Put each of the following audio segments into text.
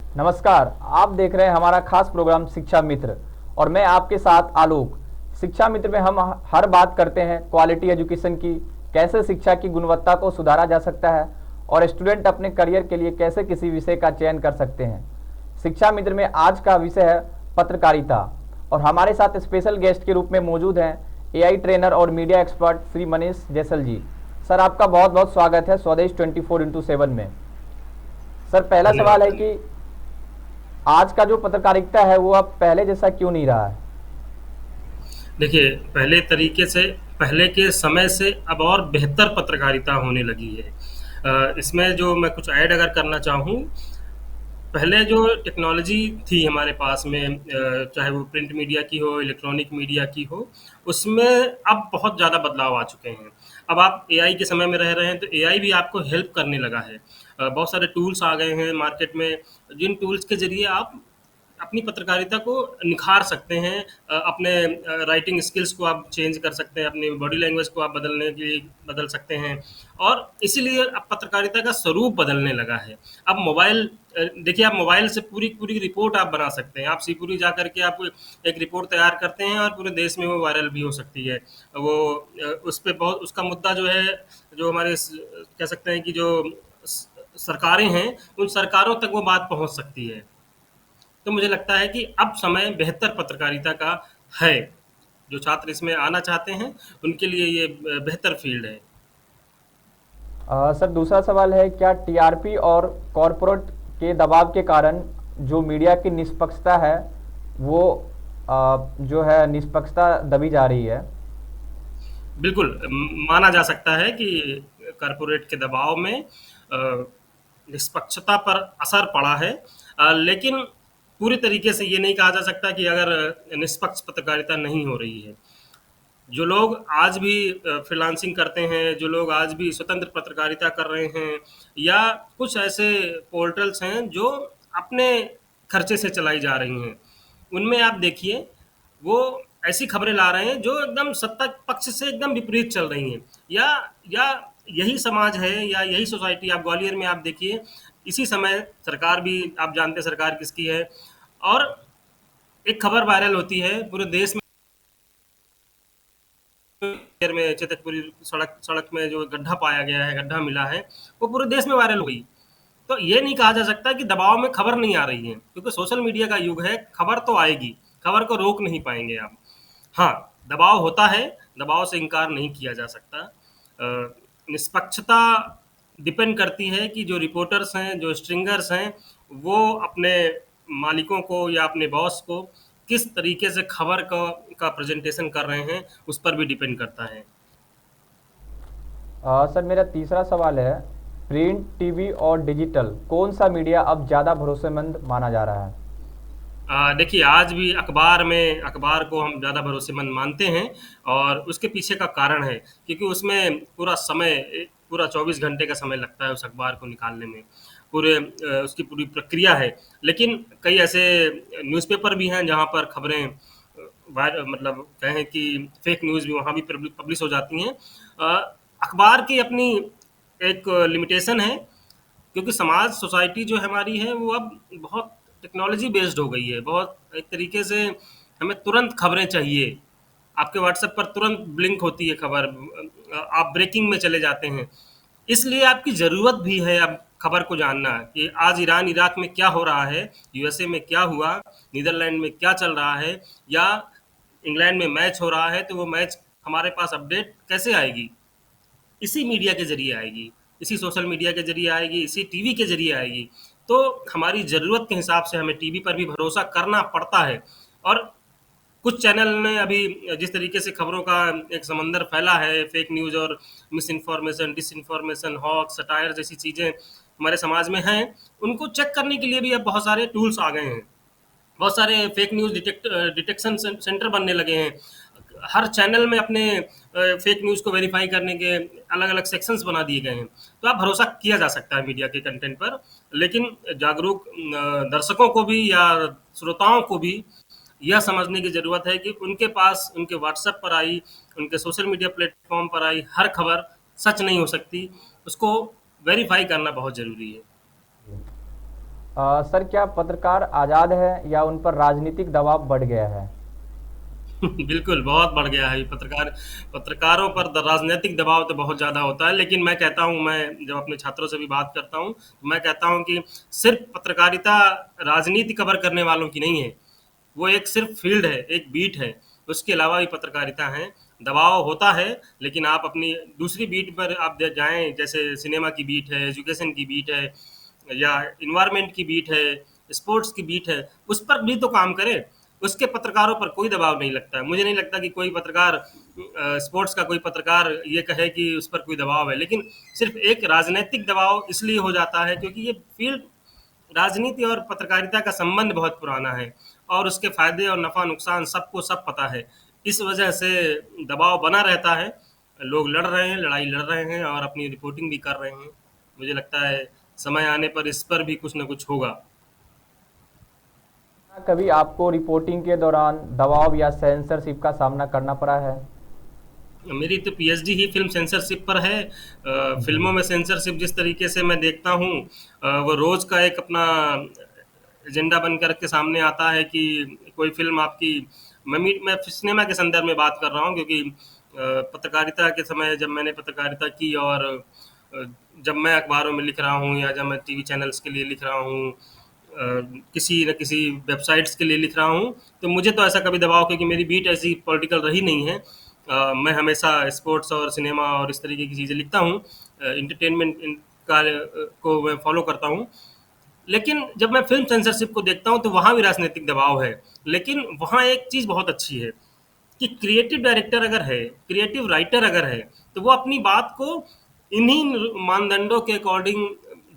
नमस्कार। आप देख रहे हैं हमारा खास प्रोग्राम शिक्षा मित्र और मैं आपके साथ आलोक। शिक्षा मित्र में हम हर बात करते हैं क्वालिटी एजुकेशन की, कैसे शिक्षा की गुणवत्ता को सुधारा जा सकता है और स्टूडेंट अपने करियर के लिए कैसे किसी विषय का चयन कर सकते हैं। शिक्षा मित्र में आज का विषय है पत्रकारिता और हमारे साथ स्पेशल गेस्ट के रूप में मौजूद हैं एआई ट्रेनर और मीडिया एक्सपर्ट श्री मनीष जैसल जी। सर, आपका बहुत बहुत स्वागत है स्वदेश 24x7 में। सर, पहला सवाल धन्यवाद है कि धन्यवाद। आज का जो पत्रकारिता है वो अब पहले जैसा क्यों नहीं रहा है? देखिए, पहले के समय से अब और बेहतर पत्रकारिता होने लगी है। इसमें जो मैं कुछ ऐड अगर करना चाहूँ, पहले जो टेक्नोलॉजी थी हमारे पास में, चाहे वो प्रिंट मीडिया की हो, इलेक्ट्रॉनिक मीडिया की हो, उसमें अब बहुत ज़्यादा बदलाव आ चुके हैं। अब आप एआई के समय में रह रहे हैं, तो एआई भी आपको हेल्प करने लगा है। बहुत सारे टूल्स आ गए हैं मार्केट में, जिन टूल्स के ज़रिए आप अपनी पत्रकारिता को निखार सकते हैं। अपने राइटिंग स्किल्स को आप चेंज कर सकते हैं, अपनी बॉडी लैंग्वेज को आप बदलने के लिए बदल सकते हैं। और इसीलिए अब पत्रकारिता का स्वरूप बदलने लगा है। अब देखिए, आप मोबाइल से पूरी पूरी रिपोर्ट आप बना सकते हैं। आप सिपुरी जा करके आप एक रिपोर्ट तैयार करते हैं और पूरे देश में वो वायरल भी हो सकती है। वो उस पे बहुत उसका मुद्दा जो है, जो कह सकते हैं कि जो सरकारें हैं, उन सरकारों तक वो बात पहुंच सकती है। तो मुझे लगता है कि अब समय बेहतर पत्रकारिता का है। जो छात्र इसमें आना चाहते हैं, उनके लिए ये बेहतर फील्ड है। सर, दूसरा सवाल है क्या टीआरपी और कॉरपोरेट के दबाव के कारण जो मीडिया की निष्पक्षता है वो जो है निष्पक्षता दबी जा रही है? बिल्कुल, माना जा सकता है कि कॉरपोरेट के दबाव में निष्पक्षता पर असर पड़ा है। लेकिन पूरी तरीके से ये नहीं कहा जा सकता कि अगर निष्पक्ष पत्रकारिता नहीं हो रही है। जो लोग आज भी फ्रीलांसिंग करते हैं, जो लोग आज भी स्वतंत्र पत्रकारिता कर रहे हैं, या कुछ ऐसे पोर्टल्स हैं जो अपने खर्चे से चलाई जा रही हैं, उनमें आप देखिए, वो ऐसी खबरें ला रहे हैं जो एकदम सत्ता पक्ष से एकदम विपरीत चल रही हैं। या या यही समाज है या यही सोसाइटी, आप ग्वालियर में आप देखिए, इसी समय सरकार भी, आप जानते हैं सरकार किसकी है, और एक खबर वायरल होती है पूरे देश में, चेतकपुरी सड़क सड़क में जो गड्ढा पाया गया है, गड्ढा मिला है, वो पूरे देश में वायरल हुई। तो ये नहीं कहा जा सकता कि दबाव में खबर नहीं आ रही है, क्योंकि सोशल मीडिया का युग है, खबर तो आएगी, खबर को रोक नहीं पाएंगे आप। हाँ, दबाव होता है, दबाव से इनकार नहीं किया जा सकता। निष्पक्षता डिपेंड करती है कि जो रिपोर्टर्स हैं, जो स्ट्रिंगर्स हैं, वो अपने मालिकों को या अपने बॉस को किस तरीके से खबर का प्रेजेंटेशन कर रहे हैं, उस पर भी डिपेंड करता है। सर, मेरा तीसरा सवाल है प्रिंट, टीवी और डिजिटल कौन सा मीडिया अब ज़्यादा भरोसेमंद माना जा रहा है? देखिए, आज भी अखबार को हम ज़्यादा भरोसेमंद मानते हैं, और उसके पीछे का कारण है, क्योंकि उसमें पूरा 24 घंटे का समय लगता है उस अखबार को निकालने में। उसकी पूरी प्रक्रिया है। लेकिन कई ऐसे न्यूज़पेपर भी हैं जहाँ पर खबरें मतलब कहें कि फेक न्यूज़ भी वहाँ भी पब्लिश हो जाती हैं। अखबार की अपनी एक लिमिटेशन है, क्योंकि समाज सोसाइटी जो हमारी है, वो अब बहुत टेक्नोलॉजी बेस्ड हो गई है। बहुत एक तरीके से हमें तुरंत खबरें चाहिए। आपके व्हाट्सएप पर तुरंत ब्लिंक होती है खबर, आप ब्रेकिंग में चले जाते हैं। इसलिए आपकी ज़रूरत भी है अब खबर को जानना कि आज ईरान इराक में क्या हो रहा है, यूएसए में क्या हुआ, नीदरलैंड में क्या चल रहा है, या इंग्लैंड में मैच हो रहा है, तो वो मैच हमारे पास अपडेट कैसे आएगी? इसी मीडिया के ज़रिए आएगी, इसी सोशल मीडिया के ज़रिए आएगी, इसी टीवी के ज़रिए आएगी। तो हमारी ज़रूरत के हिसाब से हमें टीवी पर भी भरोसा करना पड़ता है। और कुछ चैनल ने अभी जिस तरीके से खबरों का एक समंदर फैला है, फेक न्यूज़ और misinformation, disinformation, hoax, satire जैसी चीज़ें हमारे समाज में हैं, उनको चेक करने के लिए भी अब बहुत सारे टूल्स आ गए हैं। बहुत सारे फेक न्यूज़ डिटेक्शन सेंटर बनने लगे हैं। हर चैनल में अपने फेक न्यूज़ को वेरीफाई करने के अलग अलग सेक्शंस बना दिए गए हैं। तो आप भरोसा किया जा सकता है मीडिया के कंटेंट पर। लेकिन जागरूक दर्शकों को भी या श्रोताओं को भी यह समझने की ज़रूरत है कि उनके पास उनके व्हाट्सएप पर आई, उनके सोशल मीडिया प्लेटफॉर्म पर आई हर खबर सच नहीं हो सकती। उसको वेरीफाई करना बहुत ज़रूरी है। सर, क्या पत्रकार आज़ाद है या उन पर राजनीतिक दबाव बढ़ गया है? बिल्कुल, बहुत बढ़ गया है ये पत्रकारों पर राजनीतिक दबाव तो बहुत ज़्यादा होता है, लेकिन मैं कहता हूँ, मैं जब अपने छात्रों से भी बात करता हूँ, तो मैं कहता हूँ कि सिर्फ पत्रकारिता राजनीति कवर करने वालों की नहीं है। वो एक सिर्फ फील्ड है, एक बीट है। उसके अलावा भी पत्रकारिता है। दबाव होता है, लेकिन आप अपनी दूसरी बीट पर आप जाएं, जैसे सिनेमा की बीट है, एजुकेशन की बीट है, या इन्वायरमेंट की बीट है, स्पोर्ट्स की बीट है, उस पर भी तो काम करें। उसके पत्रकारों पर कोई दबाव नहीं लगता है। मुझे नहीं लगता कि कोई पत्रकार स्पोर्ट्स का कोई पत्रकार ये कहे कि उस पर कोई दबाव है, लेकिन सिर्फ एक राजनीतिक दबाव इसलिए हो जाता है क्योंकि ये फील्ड, राजनीति और पत्रकारिता का संबंध बहुत पुराना है, और उसके फायदे और नफा नुकसान सबको सब पता है। इस वजह से दबाव बना रहता है। लोग लड़ रहे हैं, लड़ाई लड़ रहे हैं और अपनी रिपोर्टिंग भी कर रहे हैं। मुझे लगता है समय आने पर इस पर भी कुछ ना कुछ होगा। क्या कभी आपको रिपोर्टिंग के दौरान दबाव या सेंसरशिप का सामना करना पड़ा है? मेरी तो पीएचडी ही फिल्म सेंसरशिप पर है। जी। फिल्मों में सेंसरशिप जिस तरीके से मैं देखता हूँ, वो रोज का एक अपना एजेंडा बन कर के सामने आता है कि कोई फिल्म आपकी, मैं सिनेमा के संदर्भ में बात कर रहा हूँ, क्योंकि पत्रकारिता के समय जब मैंने पत्रकारिता की, और अ, जब मैं अखबारों में लिख रहा हूँ या जब मैं टीवी चैनल्स के लिए लिख रहा हूँ, किसी न किसी वेबसाइट्स के लिए लिख रहा हूँ, तो मुझे तो ऐसा कभी दबाव, क्योंकि मेरी बीट ऐसी पॉलिटिकल रही नहीं है। मैं हमेशा स्पोर्ट्स और सिनेमा और इस तरीके की चीज़ें लिखता हूँ, इंटरटेनमेंट कार्य को मैं फॉलो करता हूँ। लेकिन जब मैं फिल्म सेंसरशिप को देखता हूँ तो वहाँ भी राजनीतिक दबाव है। लेकिन वहाँ एक चीज़ बहुत अच्छी है कि क्रिएटिव डायरेक्टर अगर है, क्रिएटिव राइटर अगर है, तो वो अपनी बात को इन्हीं मानदंडों के अकॉर्डिंग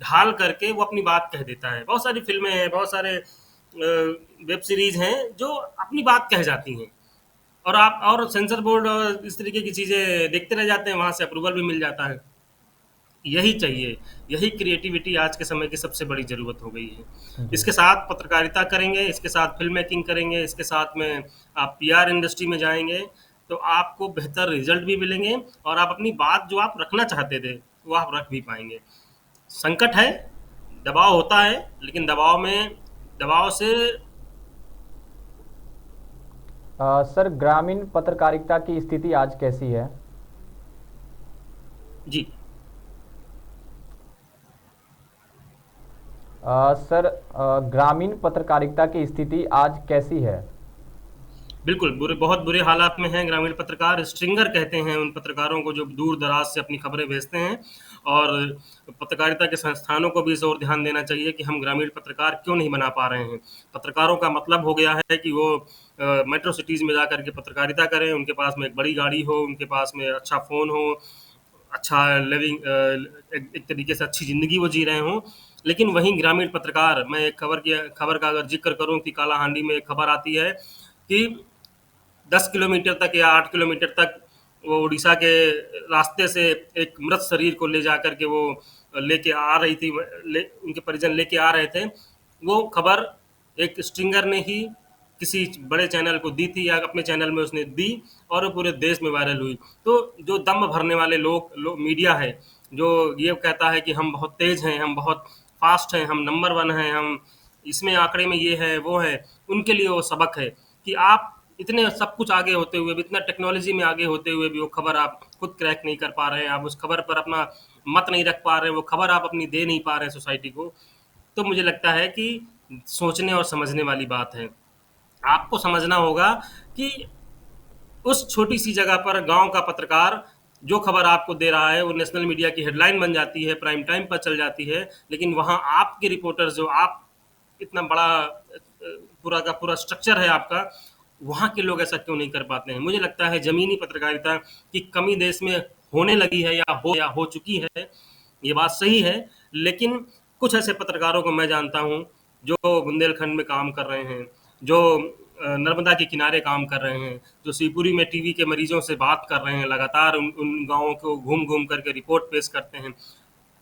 ढाल करके वो अपनी बात कह देता है। बहुत सारी फिल्में हैं, बहुत सारे वेब सीरीज हैं जो अपनी बात कह जाती हैं, और आप और सेंसर बोर्ड और इस तरीके की चीज़ें देखते रह जाते हैं, वहाँ से अप्रूवल भी मिल जाता है। यही चाहिए, यही क्रिएटिविटी आज के समय की सबसे बड़ी ज़रूरत हो गई है। जी। इसके साथ पत्रकारिता करेंगे, इसके साथ फ़िल्म मेकिंग करेंगे, इसके साथ में आप पीआर इंडस्ट्री में जाएँगे, तो आपको बेहतर रिज़ल्ट भी मिलेंगे, और आप अपनी बात जो आप रखना चाहते थे, वो आप रख भी पाएँगे। संकट है, दबाव होता है, लेकिन दबाव से सर, ग्रामीण पत्रकारिता की स्थिति आज कैसी है? जी। सर, ग्रामीण पत्रकारिता की स्थिति आज कैसी है? बिल्कुल, बहुत बुरे हालात में हैं ग्रामीण पत्रकार। स्ट्रिंगर कहते हैं उन पत्रकारों को जो दूर-दराज से अपनी खबरें भेजते हैं, और पत्रकारिता के संस्थानों को भी इस ओर ध्यान देना चाहिए कि हम ग्रामीण पत्रकार क्यों नहीं बना पा रहे हैं। पत्रकारों का मतलब हो गया है कि वो मेट्रो सिटीज़ में जाकर के पत्रकारिता करें, उनके पास में एक बड़ी गाड़ी हो, उनके पास में अच्छा फ़ोन हो, अच्छा एक तरीके से अच्छी ज़िंदगी वो जी रहे हों। लेकिन वहीं ग्रामीण पत्रकार, मैं एक खबर का अगर ज़िक्र करूँ कि कालाहांडी में एक खबर आती है कि 10 किलोमीटर तक या 8 किलोमीटर तक वो उड़ीसा के रास्ते से एक मृत शरीर को ले जा कर के वो लेके आ रही थी, उनके परिजन लेके आ रहे थे। वो खबर एक स्ट्रिंगर ने ही किसी बड़े चैनल को दी थी, या अपने चैनल में उसने दी, और वो पूरे देश में वायरल हुई। तो जो दम भरने वाले मीडिया है, जो ये कहता है कि हम बहुत तेज हैं, हम बहुत फास्ट हैं, हम नंबर वन हैं, हम इसमें आंकड़े में ये है वो है, उनके लिए वो सबक है कि आप इतने सब कुछ आगे होते हुए भी, इतना टेक्नोलॉजी में आगे होते हुए भी, वो खबर आप खुद क्रैक नहीं कर पा रहे हैं, आप उस खबर पर अपना मत नहीं रख पा रहे हैं, वो खबर आप अपनी दे नहीं पा रहे हैं सोसाइटी को। तो मुझे लगता है कि सोचने और समझने वाली बात है। आपको समझना होगा कि उस छोटी सी जगह पर गांव का पत्रकार जो खबर आपको दे रहा है, वो नेशनल मीडिया की हेडलाइन बन जाती है, प्राइम टाइम पर चल जाती है, लेकिन वहाँ आपके रिपोर्टर, जो आप इतना बड़ा पूरा का पूरा स्ट्रक्चर है आपका, वहाँ के लोग ऐसा क्यों नहीं कर पाते हैं? मुझे लगता है ज़मीनी पत्रकारिता की कमी देश में होने लगी है, या हो चुकी है, ये बात सही है। लेकिन कुछ ऐसे पत्रकारों को मैं जानता हूँ, जो बुंदेलखंड में काम कर रहे हैं, जो नर्मदा के किनारे काम कर रहे हैं, जो शिवपुरी में टीवी के मरीजों से बात कर रहे हैं, लगातार उन गाँवों को घूम-घूम करके रिपोर्ट पेश करते हैं।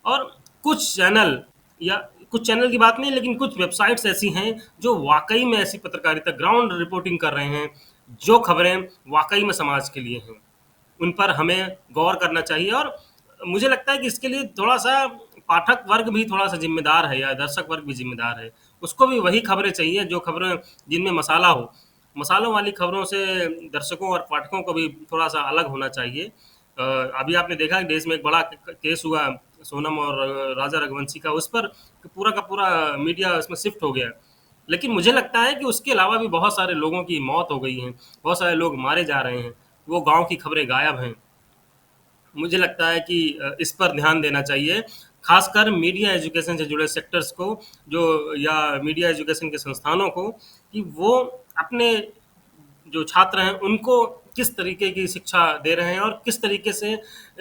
और कुछ चैनल, या कुछ चैनल की बात नहीं, लेकिन कुछ वेबसाइट्स ऐसी हैं जो वाक़ई में ऐसी पत्रकारिता, ग्राउंड रिपोर्टिंग कर रहे हैं, जो खबरें वाक़ई में समाज के लिए हैं। उन पर हमें गौर करना चाहिए, और मुझे लगता है कि इसके लिए थोड़ा-सा पाठक वर्ग भी थोड़ा-सा ज़िम्मेदार है या दर्शक वर्ग भी ज़िम्मेदार है। उसको भी वही खबरें चाहिए जो खबरें जिनमें मसाला हो। मसालों वाली खबरों से दर्शकों और पाठकों को भी थोड़ा-सा अलग होना चाहिए। अभी आपने देखा कि देश में एक बड़ा केस हुआ सोनम और राजा रघुवंशी का, उस पर पूरा का पूरा मीडिया उसमें शिफ्ट हो गया। लेकिन मुझे लगता है कि उसके अलावा भी बहुत सारे लोगों की मौत हो गई है, बहुत सारे लोग मारे जा रहे हैं, वो गाँव की खबरें गायब हैं। मुझे लगता है कि इस पर ध्यान देना चाहिए, खासकर मीडिया एजुकेशन से जुड़े सेक्टर्स को, जो या मीडिया एजुकेशन के संस्थानों को, कि वो अपने जो छात्र हैं उनको किस तरीके की शिक्षा दे रहे हैं और किस तरीके से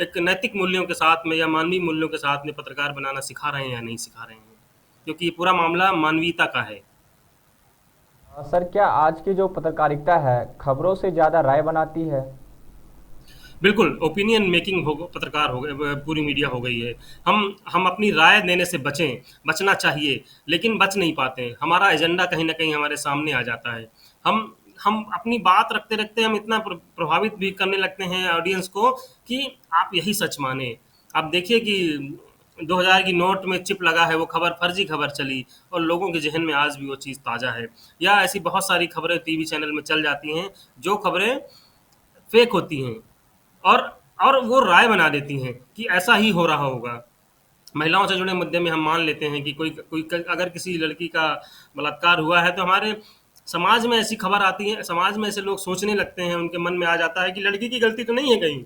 एक नैतिक मूल्यों के साथ में या मानवीय मूल्यों के साथ में पत्रकार बनाना सिखा रहे हैं या नहीं सिखा रहे हैं, क्योंकि ये पूरा मामला मानवीयता का है। सर, क्या आज की जो पत्रकारिता है खबरों से ज़्यादा राय बनाती है? बिल्कुल, ओपिनियन मेकिंग हो पत्रकार हो गए, पूरी मीडिया हो गई है। हम अपनी राय देने से बचना चाहिए, लेकिन बच नहीं पाते हैं। हमारा एजेंडा कहीं न कहीं हमारे सामने आ जाता है। हम हम अपनी बात रखते-रखते हम इतना प्रभावित भी करने लगते हैं ऑडियंस को कि आप यही सच मानें। आप देखिए कि 2000 की नोट में चिप लगा है, वो खबर फर्जी खबर चली और लोगों के ज़हन में आज भी वो चीज़ ताज़ा है। या ऐसी बहुत सारी खबरें टीवी चैनल में चल जाती हैं, जो खबरें फ़ेक होती हैं। और और वो राय बना देती हैं कि ऐसा ही हो रहा होगा। महिलाओं से जुड़े मुद्दे में हम मान लेते हैं कि अगर किसी लड़की का बलात्कार हुआ है तो हमारे समाज में ऐसी खबर आती है, समाज में ऐसे लोग सोचने लगते हैं, उनके मन में आ जाता है कि लड़की की गलती तो नहीं है कहीं।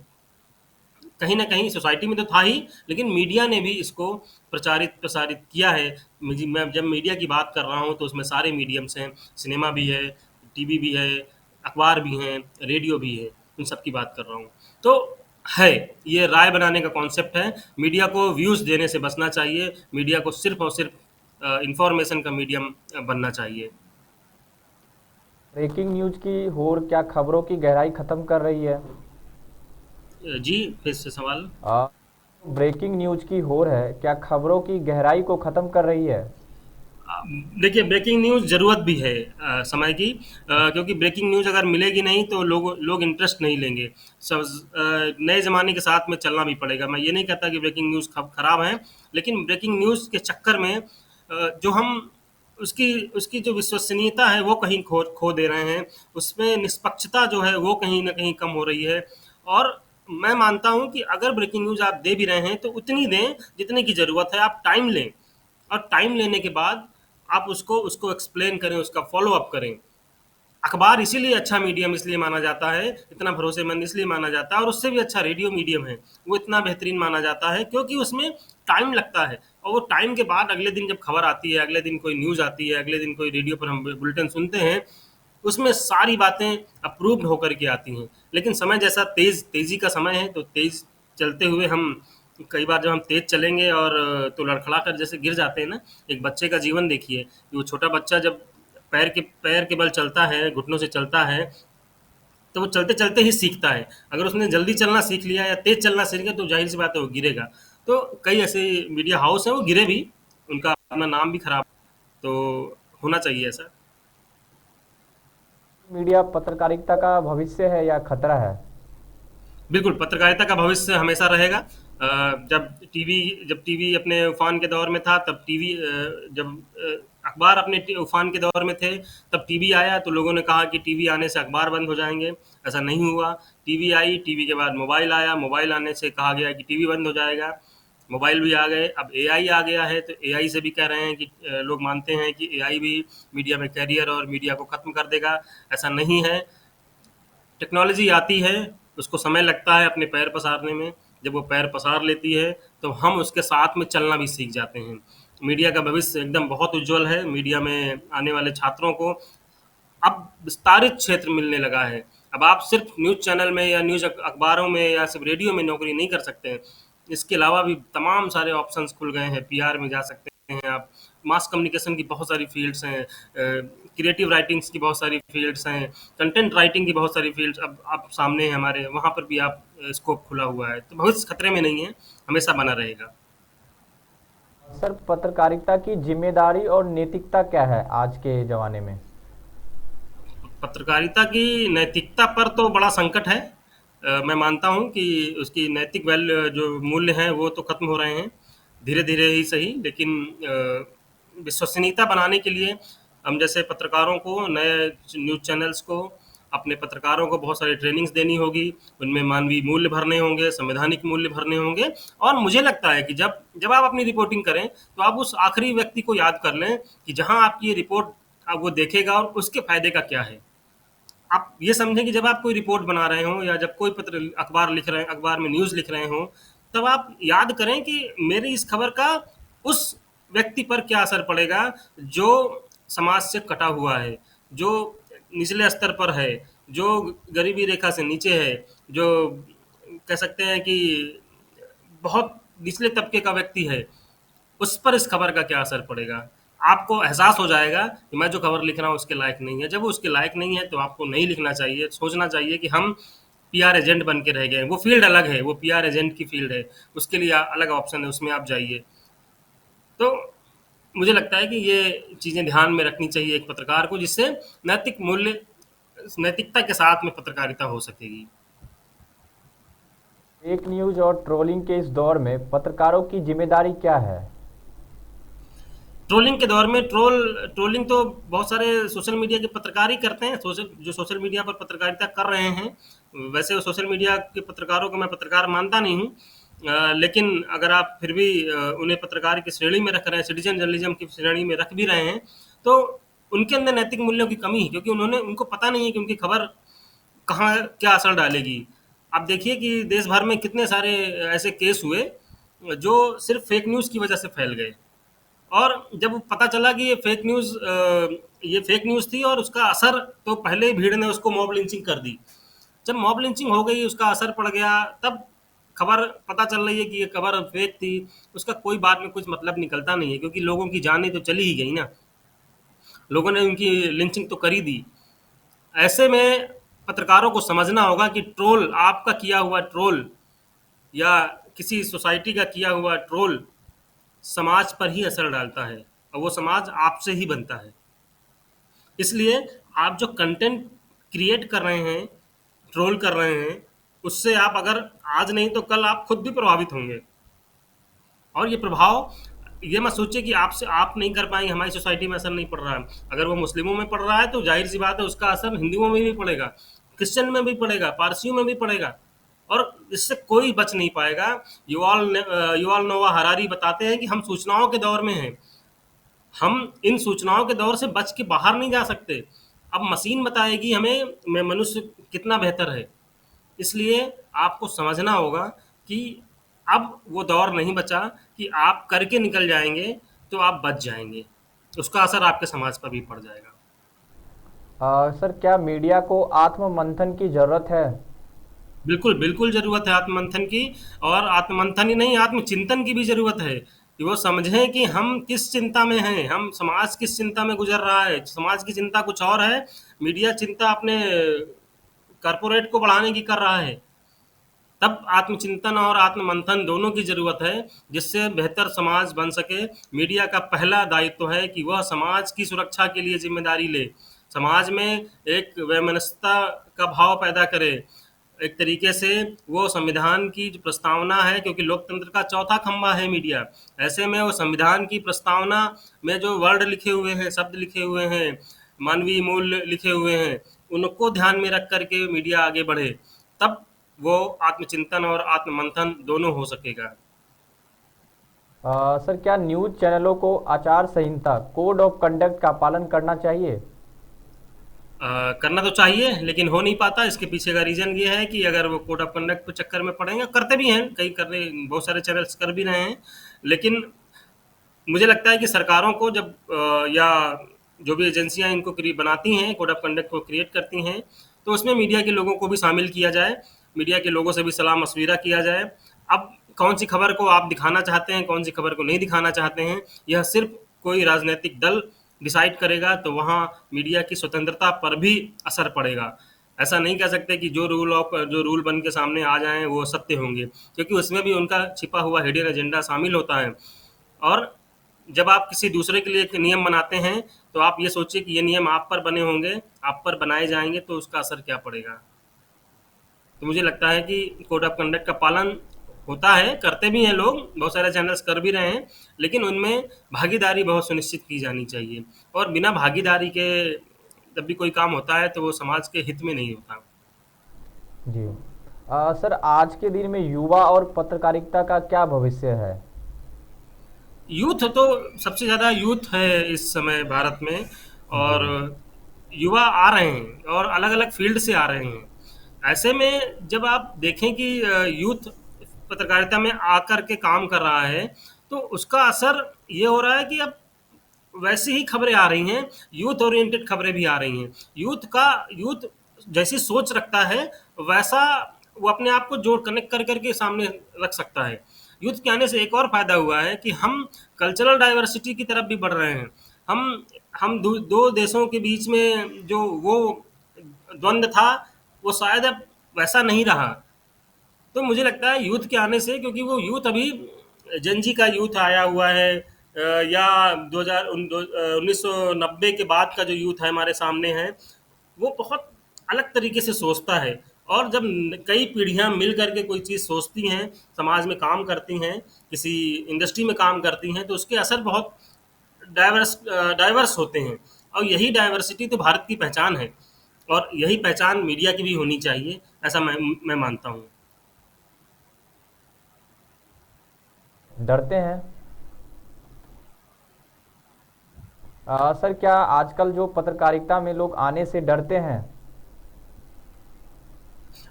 कहीं न कहीं सोसाइटी में तो था ही, लेकिन मीडिया ने भी इसको प्रसारित किया है। मैं जब मीडिया की बात कर रहा हूँ तो उसमें सारे मीडियम्स हैं, सिनेमा भी है, टीवी भी है, अखबार भी हैं, रेडियो भी है, उन सब की बात कर रहा हूँ। तो है, ये राय बनाने का कॉन्सेप्ट है, मीडिया को व्यूज़ देने से बचना चाहिए, मीडिया को सिर्फ़ और सिर्फ़ इन्फॉर्मेशन का मीडियम बनना चाहिए। ब्रेकिंग न्यूज की होड़ क्या खबरों की गहराई खत्म कर रही है? जी, फिर से सवाल? आ, ब्रेकिंग न्यूज की होड़ है क्या खबरों की गहराई को खत्म कर रही है? देखिए, ब्रेकिंग न्यूज़ ज़रूरत भी है समय की, क्योंकि ब्रेकिंग न्यूज़ अगर मिलेगी नहीं तो लोग इंटरेस्ट नहीं लेंगे। नए ज़माने के साथ में चलना भी पड़ेगा। मैं ये नहीं कहता कि ब्रेकिंग न्यूज़ खराब है, लेकिन ब्रेकिंग न्यूज़ के चक्कर में जो हम उसकी उसकी जो विश्वसनीयता है वो कहीं खो दे रहे हैं। उसमें निष्पक्षता जो है वो कहीं न कहीं कम हो रही है। और मैं मानता हूँ कि अगर ब्रेकिंग न्यूज़ आप दे भी रहे हैं तो उतनी दें जितने की ज़रूरत है। आप टाइम लें, और टाइम लेने के बाद आप उसको उसको एक्सप्लेन करें, उसका फ़ॉलो अप करें। अखबार इसीलिए अच्छा मीडियम इसलिए माना जाता है, इतना भरोसेमंद इसलिए माना जाता है, और उससे भी अच्छा रेडियो मीडियम है। वो इतना बेहतरीन माना जाता है क्योंकि उसमें टाइम लगता है, और वो टाइम के बाद अगले दिन जब खबर आती है, अगले दिन कोई न्यूज़ आती है, अगले दिन कोई रेडियो पर हम बुलेटिन सुनते हैं, उसमें सारी बातें अप्रूव्ड होकर के आती हैं। लेकिन समय जैसा तेज़ी का समय है, तो तेज़ चलते हुए हम कई बार जब हम तेज़ चलेंगे और तो लड़खड़ा कर जैसे गिर जाते हैं ना। एक बच्चे का जीवन देखिए कि वो छोटा बच्चा जब पैर के बल चलता है, घुटनों से चलता है, तो वो चलते-चलते ही सीखता है। अगर उसने जल्दी चलना सीख लिया या तेज़ चलना सीख गया तो ज़ाहिर-सी बात है वो गिरेगा। तो कई ऐसे मीडिया हाउस हैं, वो गिरे भी, उनका अपना नाम भी खराब, तो होना चाहिए ऐसा। मीडिया पत्रकारिता का भविष्य है या खतरा है? बिल्कुल, पत्रकारिता का भविष्य हमेशा रहेगा। जब टीवी अपने उफ़ान के दौर में था, तब जब अखबार अपने उफ़ान के दौर में थे, तब टीवी आया तो लोगों ने कहा कि टीवी आने से अखबार बंद हो जाएँगे। ऐसा नहीं हुआ। टीवी आई, टीवी के बाद मोबाइल आया, मोबाइल आने से कहा गया कि टीवी बंद हो जाएगा। मोबाइल भी आ गए, अब एआई आ गया है, तो एआई से भी कह रहे हैं कि लोग मानते हैं कि एआई भी मीडिया में कैरियर और मीडिया को ख़त्म कर देगा। ऐसा नहीं है। टेक्नोलॉजी आती है, उसको समय लगता है अपने पैर पसारने में। जब वो पैर पसार लेती है, तो हम उसके साथ में चलना भी सीख जाते हैं। मीडिया का भविष्य एकदम बहुत उज्ज्वल है। मीडिया में आने वाले छात्रों को अब विस्तारित क्षेत्र मिलने लगा है। अब आप सिर्फ़ न्यूज़ चैनल में या न्यूज़ अखबारों में या सिर्फ़ रेडियो में नौकरी नहीं कर सकते हैं। इसके अलावा भी तमाम सारे ऑप्शंस खुल गए हैं। पीआर में जा सकते हैं आप, मास कम्युनिकेशन की बहुत सारी फ़ील्ड्स हैं, क्रिएटिव राइटिंग्स की बहुत सारी फ़ील्ड्स हैं, कंटेंट राइटिंग की बहुत सारी फ़ील्ड्स अब सामने हैं हमारे, वहाँ पर भी आप स्कोप खुला हुआ है। तो भविष्य खतरे में नहीं है, हमेशा बना रहेगा। सर, पत्रकारिता की जिम्मेदारी और नैतिकता क्या है आज के ज़माने में? पत्रकारिता की नैतिकता पर तो बड़ा संकट है। मैं मानता हूँ कि उसकी नैतिक वैल्यू जो मूल्य हैं वो तो ख़त्म हो रहे हैं। धीरे धीरे ही सही, लेकिन विश्वसनीयता बनाने के लिए हम जैसे पत्रकारों को, नए न्यूज़ चैनल्स को, अपने पत्रकारों को बहुत सारी ट्रेनिंग्स देनी होगी, उनमें मानवीय मूल्य भरने होंगे, संवैधानिक मूल्य भरने होंगे। और मुझे लगता है कि जब जब आप अपनी रिपोर्टिंग करें तो आप उस आखिरी व्यक्ति को याद कर लें कि जहां आपकी ये रिपोर्ट अब वो देखेगा और उसके फायदे का क्या है। आप ये समझें कि जब आप कोई रिपोर्ट बना रहे हो या जब कोई पत्र अखबार लिख रहे हैं, अखबार में न्यूज़ लिख रहे हो, तब आप याद करें कि मेरी इस खबर का उस व्यक्ति पर क्या असर पड़ेगा जो समाज से कटा हुआ है, जो निचले स्तर पर है, जो गरीबी रेखा से नीचे है, जो कह सकते हैं कि बहुत निचले तबके का व्यक्ति है, उस पर इस खबर का क्या असर पड़ेगा। आपको एहसास हो जाएगा कि मैं जो खबर लिख रहा हूँ उसके लायक नहीं है। जब वो उसके लायक नहीं है तो आपको नहीं लिखना चाहिए, सोचना चाहिए कि हम पीआर एजेंट बन के रह गए हैं। वो फील्ड अलग है, वो पीआर एजेंट की फील्ड है, उसके लिए अलग ऑप्शन है, उसमें आप जाइए। तो मुझे लगता है कि ये चीज़ें ध्यान में रखनी चाहिए एक पत्रकार को, जिससे नैतिक मूल्य, नैतिकता के साथ में पत्रकारिता हो सकेगी। फेक न्यूज और ट्रोलिंग के इस दौर में पत्रकारों की जिम्मेदारी क्या है? ट्रोलिंग के दौर में ट्रोलिंग तो बहुत सारे सोशल मीडिया के पत्रकार ही करते हैं, जो सोशल मीडिया पर पत्रकारिता कर रहे हैं। वैसे सोशल मीडिया के पत्रकारों को मैं पत्रकार मानता नहीं हूँ, लेकिन अगर आप फिर भी उन्हें पत्रकार की श्रेणी में रख रहे हैं, सिटीजन जर्नलिज्म की श्रेणी में रख भी रहे हैं, तो उनके अंदर नैतिक मूल्यों की कमी है, क्योंकि उनको पता नहीं है कि उनकी खबर कहाँ क्या असर डालेगी। आप देखिए कि देश भर में कितने सारे ऐसे केस हुए जो सिर्फ फेक न्यूज़ की वजह से फैल गए। और जब पता चला कि ये फेक न्यूज़ थी और उसका असर, तो पहले ही भीड़ ने उसको मॉब लिंचिंग कर दी। जब मॉब लिंचिंग हो गई, उसका असर पड़ गया, तब खबर पता चल रही है कि ये खबर फेक थी। उसका कोई बाद में कुछ मतलब निकलता नहीं है, क्योंकि लोगों की जानें तो चली ही गई ना, लोगों ने उनकी लिंचिंग तो कर ही दी। ऐसे में पत्रकारों को समझना होगा कि ट्रोल, आपका किया हुआ ट्रोल या किसी सोसाइटी का किया हुआ ट्रोल समाज पर ही असर डालता है, और वो समाज आपसे ही बनता है। इसलिए आप जो कंटेंट क्रिएट कर रहे हैं, ट्रोल कर रहे हैं, उससे आप अगर आज नहीं तो कल आप खुद भी प्रभावित होंगे। और ये प्रभाव, ये मत सोचिए कि आपसे आप नहीं कर पाएंगे, हमारी सोसाइटी में असर नहीं पड़ रहा है। अगर वो मुस्लिमों में पड़ रहा है तो जाहिर सी बात है उसका असर हिंदुओं में भी पड़ेगा, क्रिश्चियन में भी पड़ेगा, पारसियों में भी पड़ेगा, और इससे कोई बच नहीं पाएगा। युवाल नोआ हरारी बताते हैं कि हम सूचनाओं के दौर में हैं, हम इन सूचनाओं के दौर से बच के बाहर नहीं जा सकते। अब मशीन बताएगी हमें मैं मनुष्य कितना बेहतर है। इसलिए आपको समझना होगा कि अब वो दौर नहीं बचा कि आप करके निकल जाएंगे तो आप बच जाएंगे, उसका असर आपके समाज पर भी पड़ जाएगा। सर, क्या मीडिया को आत्ममंथन की जरूरत है? बिल्कुल बिल्कुल जरूरत है आत्ममंथन की। और आत्ममंथन ही नहीं, आत्मचिंतन की भी जरूरत है, कि वो समझें कि हम किस चिंता में हैं, हम समाज किस चिंता में गुजर रहा है। समाज की चिंता कुछ और है, मीडिया चिंता अपने कारपोरेट को बढ़ाने की कर रहा है। तब आत्मचिंतन और आत्ममंथन दोनों की जरूरत है, जिससे बेहतर समाज बन सके। मीडिया का पहला दायित्व है कि वह समाज की सुरक्षा के लिए जिम्मेदारी ले, समाज में एक वैमनस्यता का भाव पैदा करे। एक तरीके से वो संविधान की जो प्रस्तावना है, क्योंकि लोकतंत्र का चौथा खंभा है मीडिया, ऐसे में वो संविधान की प्रस्तावना में जो वर्ड लिखे हुए हैं, शब्द लिखे हुए हैं, मानवीय मूल्य लिखे हुए हैं, उनको ध्यान में रख करके मीडिया आगे बढ़े, तब वो आत्मचिंतन और आत्ममंथन दोनों हो सकेगा। सर, क्या न्यूज चैनलों को आचार संहिता, कोड ऑफ कंडक्ट का पालन करना चाहिए? करना तो चाहिए, लेकिन हो नहीं पाता। इसके पीछे का रीज़न ये है कि अगर वो कोड ऑफ कंडक्ट के चक्कर में पड़ेंगे, करते भी हैं, कई करने बहुत सारे चैनल्स कर भी रहे हैं, लेकिन मुझे लगता है कि सरकारों को जब या जो भी एजेंसियां इनको बनाती हैं, कोड ऑफ कंडक्ट को क्रिएट करती हैं, तो उसमें मीडिया के लोगों को भी शामिल किया जाए, मीडिया के लोगों से भी सलाह मशविरा किया जाए। अब कौन सी खबर को आप दिखाना चाहते हैं, कौन सी खबर को नहीं दिखाना चाहते हैं, यह सिर्फ कोई राजनीतिक दल डिसाइड करेगा, तो वहाँ मीडिया की स्वतंत्रता पर भी असर पड़ेगा। ऐसा नहीं कह सकते कि जो रूल बन के सामने आ जाएं वो सत्य होंगे, क्योंकि उसमें भी उनका छिपा हुआ हिडन एजेंडा शामिल होता है। और जब आप किसी दूसरे के लिए एक नियम बनाते हैं, तो आप ये सोचिए कि ये नियम आप पर बने होंगे, आप पर बनाए जाएंगे, तो उसका असर क्या पड़ेगा। तो मुझे लगता है कि कोड ऑफ कंडक्ट का पालन होता है, करते भी हैं लोग, बहुत सारे चैनल्स कर भी रहे हैं, लेकिन उनमें भागीदारी बहुत सुनिश्चित की जानी चाहिए। और बिना भागीदारी के जब भी कोई काम होता है तो वो समाज के हित में नहीं होता। जी। सर, आज के दिन में युवा और पत्रकारिता का क्या भविष्य है? यूथ तो सबसे ज़्यादा यूथ है इस समय भारत में, जी। और युवा आ रहे हैं और अलग अलग फील्ड से आ रहे हैं। ऐसे में जब आप देखें कि यूथ पत्रकारिता में आकर के काम कर रहा है, तो उसका असर ये हो रहा है कि अब वैसी ही खबरें आ रही हैं, यूथ ओरिएंटेड खबरें भी आ रही हैं। यूथ जैसी सोच रखता है, वैसा वो अपने आप को जोड़ कनेक्ट कर करके सामने रख सकता है। यूथ के आने से एक और फायदा हुआ है कि हम कल्चरल डाइवर्सिटी की तरफ भी बढ़ रहे हैं। हम हम दो देशों के बीच में जो वो द्वंद्व था, वो शायद अब वैसा नहीं रहा। तो मुझे लगता है यूथ के आने से, क्योंकि वो यूथ अभी जनजी का यूथ आया हुआ है, या 1990 के बाद का जो यूथ है हमारे सामने है, वो बहुत अलग तरीके से सोचता है। और जब कई पीढ़ियां मिल करके कोई चीज़ सोचती हैं, समाज में काम करती हैं, किसी इंडस्ट्री में काम करती हैं, तो उसके असर बहुत डाइवर्स होते हैं। और यही डाइवर्सिटी तो भारत की पहचान है, और यही पहचान मीडिया की भी होनी चाहिए, ऐसा मैं मानता हूँ। डरते हैं? सर, क्या आजकल जो पत्रकारिता में लोग आने से डरते हैं?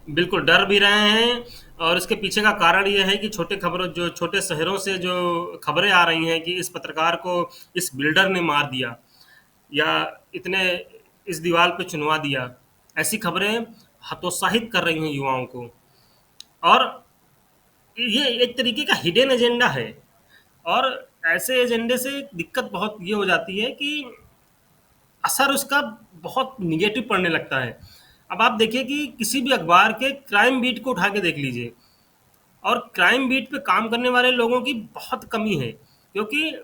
बिल्कुल डर भी रहे हैं, और इसके पीछे का कारण ये है कि छोटे शहरों से जो खबरें आ रही हैं कि इस पत्रकार को इस बिल्डर ने मार दिया, या इतने इस दीवार पे चुनवा दिया, ऐसी खबरें हतोत्साहित कर रही हैं युवाओं को। और ये एक तरीके का हिडन एजेंडा है। और ऐसे एजेंडे से दिक्कत बहुत ये हो जाती है कि असर उसका बहुत निगेटिव पड़ने लगता है। अब आप देखिए कि किसी भी अखबार के क्राइम बीट को उठा के देख लीजिए, और क्राइम बीट पे काम करने वाले लोगों की बहुत कमी है, क्योंकि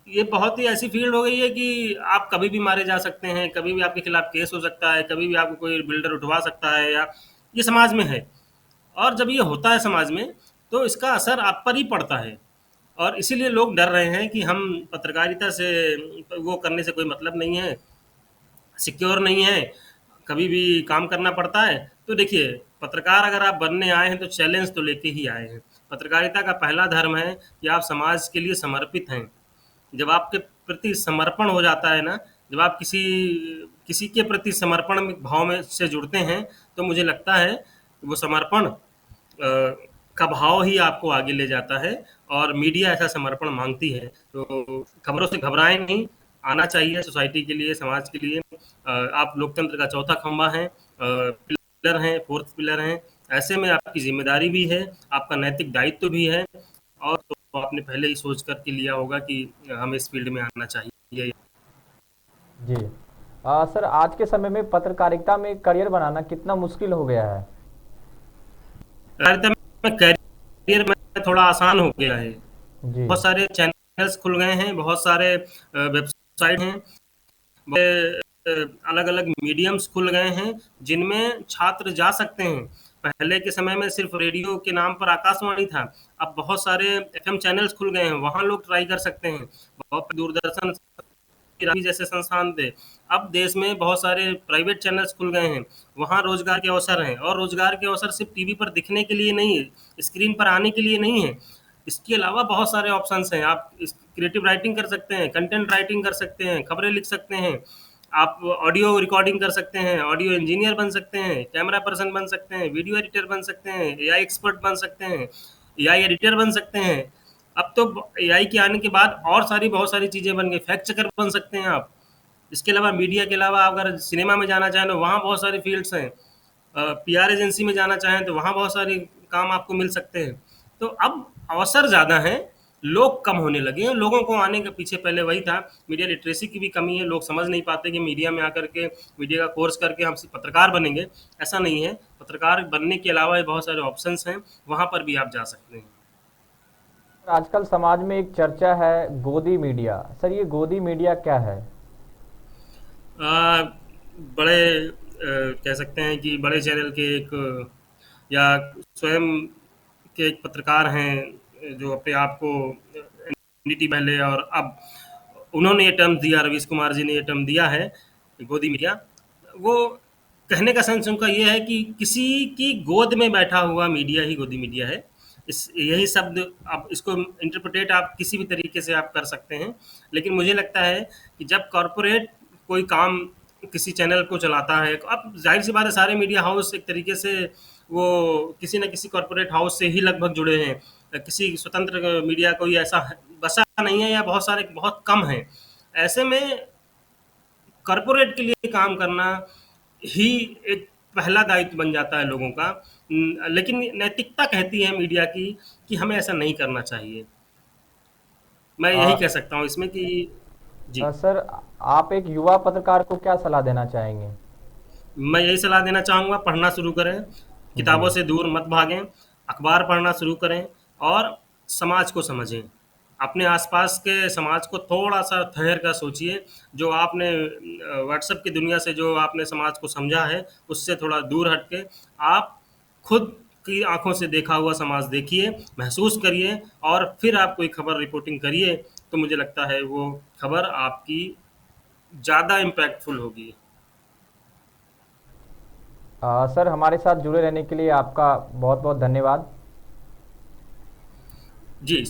ये बहुत ही ऐसी फील्ड हो गई है कि आप कभी भी मारे जा सकते हैं, कभी भी आपके खिलाफ केस हो सकता है, कभी भी आपको कोई बिल्डर उठवा सकता है, या ये समाज में है। और जब ये होता है समाज में, तो इसका असर आप पर ही पड़ता है। और इसीलिए लोग डर रहे हैं कि हम पत्रकारिता से वो करने से कोई मतलब नहीं है, सिक्योर नहीं है, कभी भी काम करना पड़ता है। तो देखिए, पत्रकार अगर आप बनने आए हैं तो चैलेंज तो लेके ही आए हैं। पत्रकारिता का पहला धर्म है कि आप समाज के लिए समर्पित हैं। जब आपके प्रति समर्पण हो जाता है ना, जब आप किसी किसी के प्रति समर्पण भाव में से जुड़ते हैं, तो मुझे लगता है वो समर्पण का भाव ही आपको आगे ले जाता है, और मीडिया ऐसा समर्पण मांगती है। तो खबरों से घबराएं नहीं, आना चाहिए सोसाइटी के लिए, समाज के लिए। आप लोकतंत्र का चौथा खंभा हैं, पिलर हैं, फोर्थ पिलर हैं। ऐसे में आपकी जिम्मेदारी भी है, आपका नैतिक दायित्व भी है, और तो आपने पहले ही सोच करके लिया होगा कि हमें इस फील्ड में आना चाहिए। जी। सर, आज के समय में पत्रकारिता में करियर बनाना कितना मुश्किल हो गया है? पत्रकारिता में करियर में थोड़ा आसान हो गया है। जी। बहुत सारे चैनल्स खुल गए हैं, बहुत सारे वेबसाइट हैं, अलग अलग मीडियम्स खुल गए हैं जिनमें छात्र जा सकते हैं। पहले के समय में सिर्फ रेडियो के नाम पर आकाशवाणी था, अब बहुत सारे एफएम चैनल्स खुल गए हैं, वहाँ लोग ट्राई कर सकते हैं। बहुत दूरदर्शन जैसे संस्थान थे। अब देश में बहुत सारे प्राइवेट चैनल्स खुल गए हैं, वहाँ रोजगार के अवसर हैं। और रोजगार के अवसर सिर्फ टीवी पर दिखने के लिए नहीं है, स्क्रीन पर आने के लिए नहीं है। इसके अलावा बहुत सारे ऑप्शंस हैं। आप क्रिएटिव राइटिंग कर सकते हैं, कंटेंट राइटिंग कर सकते हैं, खबरें लिख सकते हैं, आप ऑडियो रिकॉर्डिंग कर सकते हैं, ऑडियो इंजीनियर बन सकते हैं, कैमरा पर्सन बन सकते हैं, वीडियो एडिटर बन सकते हैं, एआई एक्सपर्ट बन सकते हैं, एआई एडिटर बन सकते हैं। अब तो एआई के आने के बाद और सारी बहुत सारी चीज़ें बन गई, फैक्ट चेकर बन सकते हैं आप। इसके अलावा मीडिया के अलावा आप अगर सिनेमा में जाना चाहें तो वहाँ बहुत सारी फील्ड्स हैं। पीआर एजेंसी में जाना चाहें तो वहाँ बहुत सारे काम आपको मिल सकते हैं। तो अब अवसर ज़्यादा हैं, लोग कम होने लगे हैं। लोगों को आने के पीछे पहले वही था, मीडिया लिटरेसी की भी कमी है। लोग समझ नहीं पाते कि मीडिया में आकर के, मीडिया का कोर्स करके हम सिर्फ पत्रकार बनेंगे, ऐसा नहीं है। पत्रकार बनने के अलावा भी बहुत सारे ऑप्शंस हैं, वहाँ पर भी आप जा सकते हैं। आजकल समाज में एक चर्चा है गोदी मीडिया। सर, ये गोदी मीडिया क्या है? आ, बड़े कह सकते हैं कि बड़े चैनल के एक, या स्वयं के एक पत्रकार हैं जो अपने आप को एनडीटी पहले और अब उन्होंने ये टर्म दिया, रवीश कुमार जी ने ये टर्म दिया है, गोदी मीडिया। वो कहने का सेंस उनका ये है कि किसी की गोद में बैठा हुआ मीडिया ही गोदी मीडिया है। इस यही शब्द, आप इसको इंटरप्रेट आप किसी भी तरीके से आप कर सकते हैं, लेकिन मुझे लगता है कि जब कॉरपोरेट कोई काम किसी चैनल को चलाता है, अब जाहिर सी बात है सारे मीडिया हाउस एक तरीके से वो किसी न किसी कॉरपोरेट हाउस से ही लगभग जुड़े हैं। किसी स्वतंत्र मीडिया कोई ऐसा बसा नहीं है, या बहुत सारे बहुत कम हैं। ऐसे में कॉरपोरेट के लिए काम करना ही एक पहला दायित्व बन जाता है लोगों का। लेकिन नैतिकता कहती है मीडिया की कि हमें ऐसा नहीं करना चाहिए। मैं यही अ, कह सकता हूँ इसमें कि जी। सर, आप एक युवा पत्रकार को क्या सलाह देना चाहेंगे? मैं यही सलाह देना चाहूँगा, पढ़ना शुरू करें, जी। किताबों से दूर मत भागें, अखबार पढ़ना शुरू करें और समाज को समझें। अपने आसपास के समाज को थोड़ा-सा ठहर कर सोचिए, जो आपने व्हाट्सएप की दुनिया से जो आपने समाज को समझा है, उससे थोड़ा दूर हट के आप खुद की आँखों से देखा हुआ समाज देखिए, महसूस करिए और फिर आप कोई खबर रिपोर्टिंग करिए, तो मुझे लगता है वो खबर आपकी ज़्यादा इम्पैक्टफुल होगी। सर, हमारे साथ जुड़े रहने के लिए आपका बहुत बहुत धन्यवाद। जी।